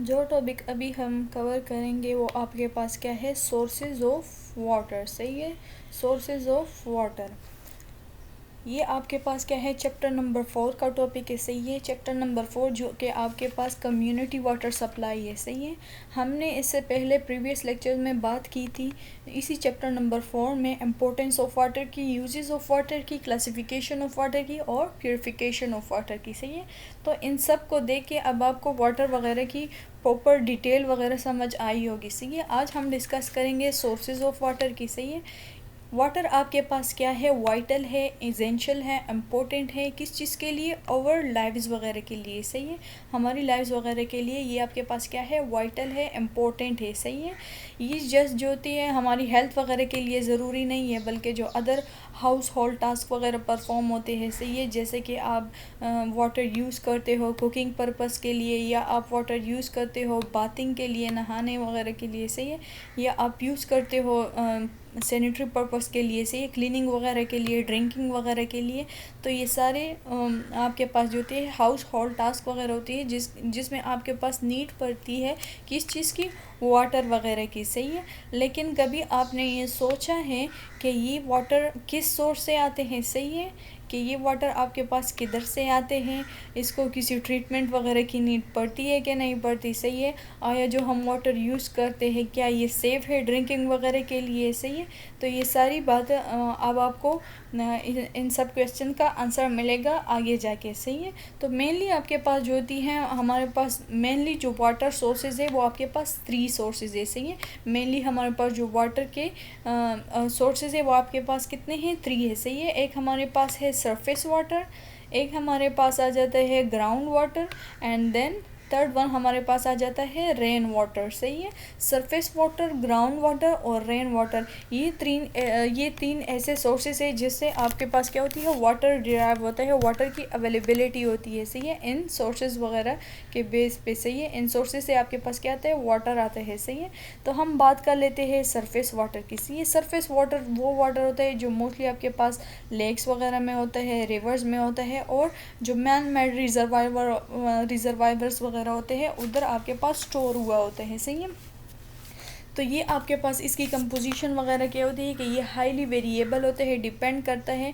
जो टॉपिक अभी हम कवर करेंगे वो आपके पास क्या है, सोर्सेज ऑफ वाटर। सही है, सोर्सेज ऑफ वाटर। ये आपके पास क्या है, चैप्टर नंबर 4 का टॉपिक है। सही है, चैप्टर नंबर 4 जो कि आपके पास कम्युनिटी वाटर सप्लाई है। सही है, हमने इससे पहले प्रीवियस लेक्चर में बात की थी इसी चैप्टर नंबर 4 में इम्पोर्टेंस ऑफ वाटर की, यूजेस ऑफ वाटर की, क्लासिफिकेशन ऑफ वाटर की और प्योरीफिकेशन ऑफ वाटर की। सही है, तो इन सब को देख के अब आपको वाटर वगैरह की प्रॉपर डिटेल वगैरह समझ आई होगी। सही है, आज हम डिस्कस करेंगे सोर्सेज ऑफ वाटर की। सही है, वाटर आपके पास क्या है, वाइटल है, इसेंशियल है, इम्पोर्टेंट है, किस चीज़ के लिए, ओवर लाइव्स वगैरह के लिए। सही है, हमारी लाइव्स वगैरह के लिए ये आपके पास क्या है, वाइटल है, इम्पोर्टेंट है। सही है, ये जस्ट जो होती है हमारी हेल्थ वगैरह के लिए ज़रूरी नहीं है, बल्कि जो अदर हाउस होल्ड टास्क वगैरह परफॉर्म होते हैं। सही है, जैसे कि आप वाटर यूज़ करते हो कुकिंग पर्पस के लिए, या आप वाटर यूज़ करते हो बाथिंग के लिए, नहाने वगैरह के लिए। सही है, या आप यूज़ करते हो सैनिटरी पर्पस के लिए। से क्लीनिंग वगैरह के लिए, ड्रिंकिंग वगैरह के लिए। तो ये सारे आपके पास जो होती है हाउस होल्ड टास्क वगैरह होती है जिसमें आपके पास नीड पड़ती है किस चीज़ की, वाटर वगैरह की। सही है, लेकिन कभी आपने ये सोचा है कि ये वाटर किस सोर्स से आते हैं। सही है, कि ये वाटर आपके पास किधर से आते हैं, इसको किसी ट्रीटमेंट वगैरह की नीड पड़ती है कि नहीं पड़ती। सही है, या जो हम वाटर यूज़ करते हैं क्या ये सेफ़ है ड्रिंकिंग वगैरह के लिए। सही है, तो ये सारी बातें अब आपको इन सब क्वेश्चन का आंसर मिलेगा आगे जाके। सही है, तो मेनली आपके पास जो होती हैं, हमारे पास मेनली जो वाटर सोर्सेज है वो आपके पास 3 सोर्सेज है। सही है, मेनली हमारे पास जो वाटर के सोर्सेज है वो आपके पास कितने हैं, 3 है। सही है, एक हमारे पास है सरफेस वाटर, एक हमारे पास आ जाता है ground water, and then third one हमारे पास आ जाता है रेन वाटर। सही है, सरफेस वाटर, ग्राउंड वाटर और रेन वाटर, ये तीन ऐसे सोर्सेज है जिससे आपके पास क्या होती है, वाटर डिराइव होता है, वाटर की अवेलेबिलिटी होती है। सही है, इन सोर्सेज वगैरह के बेस पे। सही है, इन सोर्सेज से आपके पास क्या आता है, वाटर आता है। सही है, तो हम बात कर लेते हैं सरफेस वाटर की। सही है, सरफेस वाटर वो वाटर होता है जो मोस्टली आपके पास लेक्स वगैरह में होता है, रिवर्स में होता है, और जो मैन मेड रिजर्वायर्स वगैरह होते हैं उधर आपके पास स्टोर हुआ होते हैं। सही है, तो ये आपके पास इसकी कंपोजिशन वगैरह क्या होती है कि ये हाईली वेरिएबल होते हैं, डिपेंड करता है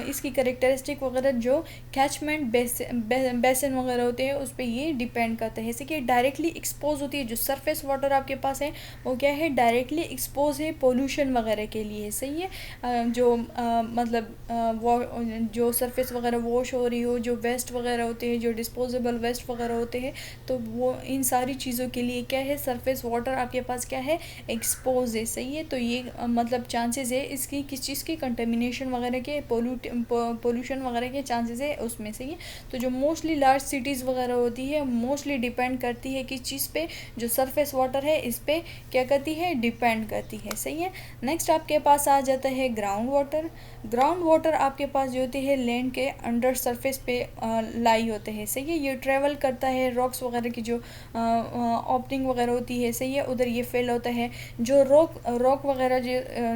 इसकी करेक्टरिस्टिक वगैरह जो कैचमेंट बेसिन वगैरह होते हैं उस पर ये डिपेंड करता है। जैसे कि डायरेक्टली एक्सपोज होती है, जो सरफेस वाटर आपके पास है वो क्या है, डायरेक्टली एक्सपोज है पोल्यूशन वगैरह के लिए। सही है, मतलब वो जो सरफेस वगैरह वॉश हो रही हो, जो वेस्ट वगैरह होते हैं, जो डिस्पोजेबल वेस्ट वगैरह होते हैं, तो वो इन सारी चीज़ों के लिए क्या है, सरफेस वाटर आपके पास क्या है, एक्सपोज है। सही है, तो ये मतलब चांसेस है इसकी किस चीज़ की, कंटेमिनेशन वगैरह के, पोल्यूशन वगैरह के चांसेस है उसमें। सही है, तो जो मोस्टली लार्ज सिटीज़ वगैरह होती है मोस्टली डिपेंड करती है किस चीज़ पे, जो सरफेस वाटर है इस पे क्या करती है, डिपेंड करती है। सही है, नेक्स्ट आपके पास आ जाता है ग्राउंड वाटर। ग्राउंड वाटर आपके पास जो होती है लैंड के अंडर सरफेस पे लाई होते हैं। सही है, ये ट्रेवल करता है रॉक्स वगैरह की जो ओपनिंग वगैरह होती है। सही है, उधर ये फेल होता है, जो रॉक वगैरह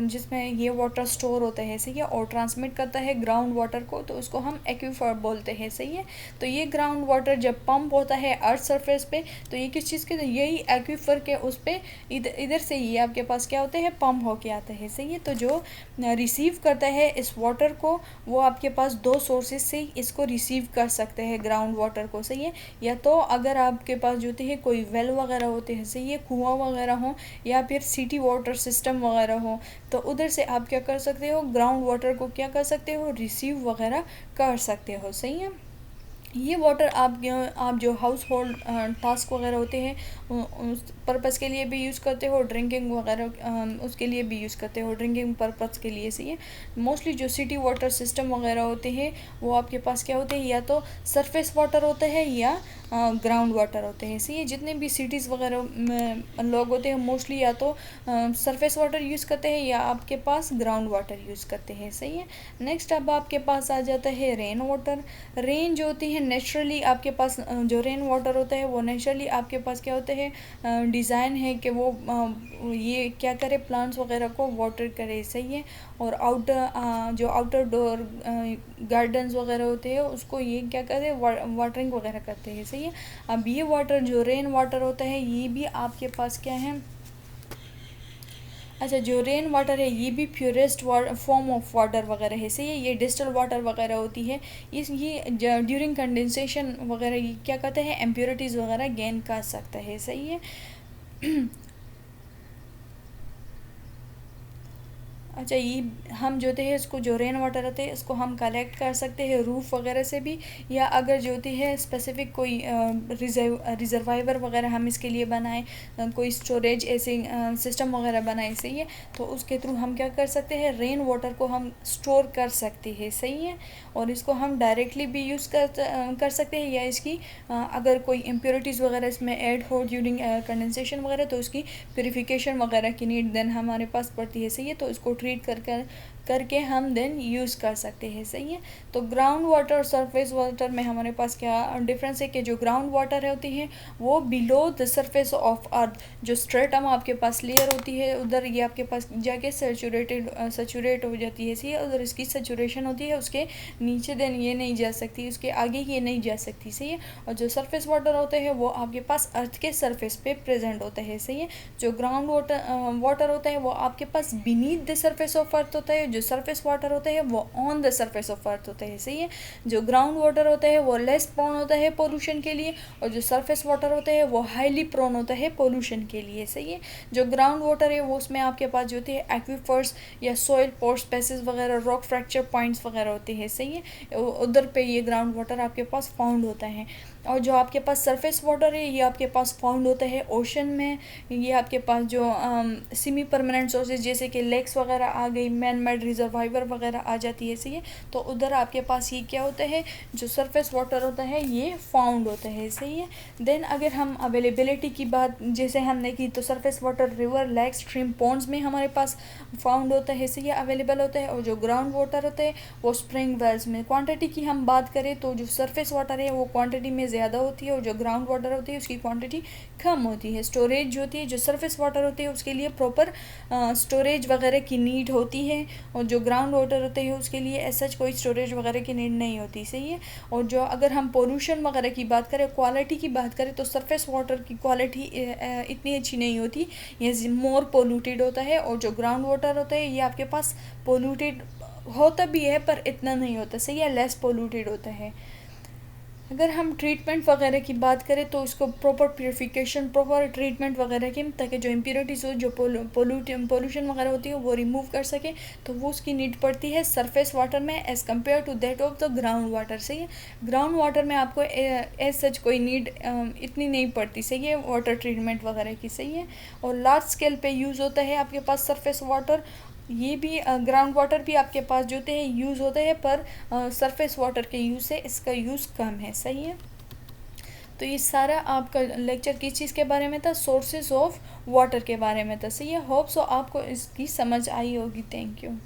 जिसमें ये वाटर स्टोर होता है। सही है, और ट्रांसमिट करता है ग्राउंड वाटर को, तो उसको हम एक्वीफर बोलते हैं। सही है, तो ये ग्राउंड वाटर जब पंप होता है अर्थ सरफेस पे, तो ये किस चीज़ के, यही एक्वीफर के उस पे इधर से ये आपके पास क्या होते हैं, पंप होके आते हैं। सही है, तो जो रिसीव करता है इस वाटर को, वो आपके पास 2 सोर्सेज से इसको रिसीव कर सकते हैं ग्राउंड वाटर को। सही है, या तो अगर आपके पास जो होती है कोई वेल वगैरह होते हैं, सही है, कुआं वगैरह हो, या फिर सिटी वाटर सिस्टम वगैरह हो, तो उधर से आप क्या कर सकते हो, ग्राउंड वाटर को क्या कर सकते हो, रिसीव वगैरह कर सकते हो। सही है, ये वाटर आप जो हाउस होल्ड टास्क वगैरह होते हैं उस पर्पस के लिए भी यूज़ करते हो, ड्रिंकिंग वगैरह उसके लिए भी यूज़ करते हो, ड्रिंकिंग पर्पस के लिए। सही है, मोस्टली जो सिटी वाटर सिस्टम वगैरह होते हैं वो आपके पास क्या होते हैं, या तो सरफेस वाटर होता है या ग्राउंड वाटर होते हैं। सही है, जितने भी सिटीज़ वगैरह में लोग होते हैं मोस्टली या तो सरफेस वाटर यूज़ करते हैं या आपके पास ग्राउंड वाटर यूज़ करते हैं। सही है, नेक्स्ट अब आपके पास आ जाता है रेन वाटर। रेन जो होती है नेचुरली आपके पास जो रेन वाटर होता है वो नेचुरली आपके पास क्या होते हैं, डिज़ाइन है कि वो ये क्या करे, प्लांट्स वगैरह को वाटर करे। सही है, और जो आउटर डोर गार्डन्स वगैरह होते हैं उसको ये क्या करे, वाटरिंग वगैरह करते हैं। सही सही है। अब ये वाटर जो रेन वाटर होता है ये भी आपके पास क्या है, अच्छा जो रेन वाटर है ये भी प्योरेस्ट फॉर्म ऑफ वाटर वगैरह है, सही है। ये डिस्टल वाटर वगैरह होती है, इस ये ड्यूरिंग कंडेंसेशन वगैरह ये क्या कहते हैं, इम्प्योरिटीज़ वगैरह गेन कर सकता है, सही है। अच्छा ये हम जो है इसको जो रेन वाटर होते हैं इसको हम कलेक्ट कर सकते हैं रूफ़ वगैरह से भी, या अगर जो है स्पेसिफ़िक कोई रिजर्वायर वगैरह हम इसके लिए बनाएं, कोई स्टोरेज ऐसे सिस्टम वगैरह बनाए, सही है। तो उसके थ्रू हम क्या कर सकते हैं, रेन वाटर को हम स्टोर कर सकते हैं, सही है। और इसको हम डायरेक्टली भी यूज़ कर सकते हैं, या इसकी अगर कोई इम्प्योरिटीज़ वगैरह इसमें ऐड हो ड्यूरिंग कंडेंसेशन वगैरह तो उसकी प्योरीफिकेशन वगैरह की नीड देन हमारे पास पड़ती है, सही है। तो इसको ट्रीट करके हम देन यूज़ कर सकते हैं, सही है। तो ग्राउंड वाटर और सरफेस वाटर में हमारे पास क्या डिफरेंस है कि जो ग्राउंड वाटर होती है वो बिलो द सरफेस ऑफ अर्थ, जो स्ट्रेटम आपके पास लेयर होती है उधर ये आपके पास जाके सैचुरेट हो जाती है, सही है। उधर इसकी सैचुरेशन होती है, उसके नीचे देन ये नहीं जा सकती, उसके आगे ये नहीं जा सकती, सही है। और जो सरफेस वाटर होते हैं वो आपके पास अर्थ के सरफेस पे प्रेजेंट होता है, सही है। जो ग्राउंड वाटर होता है वो आपके पास beneath the surface of earth होता है, जो सरफेस वाटर होता है वो on the surface of earth होता है, सही है। जो ग्राउंड वाटर होता है वो लेस प्रोन होता है पोल्यूशन के लिए, और जो सरफेस वाटर होता है वो हाईली प्रोन होता है पोल्यूशन के लिए, सही है। जो ग्राउंड वाटर है वो उसमें आपके पास जो होती है एक्वीफर्स या सॉइल पोर्स स्पेसिस वगैरह रॉक फ्रैक्चर पॉइंट्स वगैरह होते हैं, सही है। उधर पे ये ग्राउंड वाटर आपके पास फाउंड होता है। और जो आपके पास सरफेस वाटर है ये आपके पास फाउंड होता है ओशन में, ये आपके पास जो सेमी परमानेंट सोर्सेज जैसे कि लेक्स वगैरह आ गई, मैन मेड रिजर्वायर वगैरह आ जाती है, सही है। तो उधर आपके पास ये क्या होता है, जो सरफेस वाटर होता है ये फाउंड होता है, सही है। देन अगर हम अवेलेबिलिटी की बात जैसे हमने की तो surface water river lake stream ponds में हमारे पास फाउंड होता है, सही है, अवेलेबल होता है। और जो ग्राउंड वाटर होता है वो स्प्रिंग वेल्स में। क्वांटिटी की हम बात करें तो जो सरफेस वाटर है वो क्वांटिटी में ज़्यादा होती है, और जो ग्राउंड वाटर होती है उसकी क्वांटिटी कम होती है। स्टोरेज जो होती है, जो सरफेस वाटर होती है उसके लिए प्रॉपर स्टोरेज वगैरह की नीड होती है, और जो ग्राउंड वाटर होते हैं उसके लिए ऐसा कोई स्टोरेज वगैरह की नीड नहीं होती, सही है। और जो अगर हम पोल्यूशन वगैरह की बात करें, क्वालिटी की बात करें तो सरफेस वाटर की क्वालिटी इतनी अच्छी नहीं होती, ये मोर पोल्यूटेड होता है। और जो ग्राउंड वाटर होता है ये आपके पास पोल्यूटेड होता भी है पर इतना नहीं होता, सही है, लेस पोल्यूटेड होता है। अगर हम ट्रीटमेंट वगैरह की बात करें तो इसको प्रॉपर प्योरीफिकेशन प्रॉपर ट्रीटमेंट वगैरह की, ताकि जो इम्प्योरिटीज़ हो जो पोल्यूशन वगैरह होती है वो रिमूव कर सके, तो वो उसकी नीड पड़ती है सरफेस वाटर में as compare to that of the ground water, सही है। ग्राउंड वाटर में आपको एज सच कोई नीड इतनी नहीं पड़ती, सही है, वाटर ट्रीटमेंट वगैरह की, सही है। और लार्ज स्केल पे यूज़ होता है आपके पास सरफेस वाटर, ये भी ग्राउंड वाटर भी आपके पास जो है यूज़ होते हैं, पर सरफेस वाटर के यूज़ से इसका यूज़ कम है, सही है। तो ये सारा आपका लेक्चर किस चीज़ के बारे में था, सोर्सेज ऑफ वाटर के बारे में था, सही है। होप सो आपको इसकी समझ आई होगी। Thank you.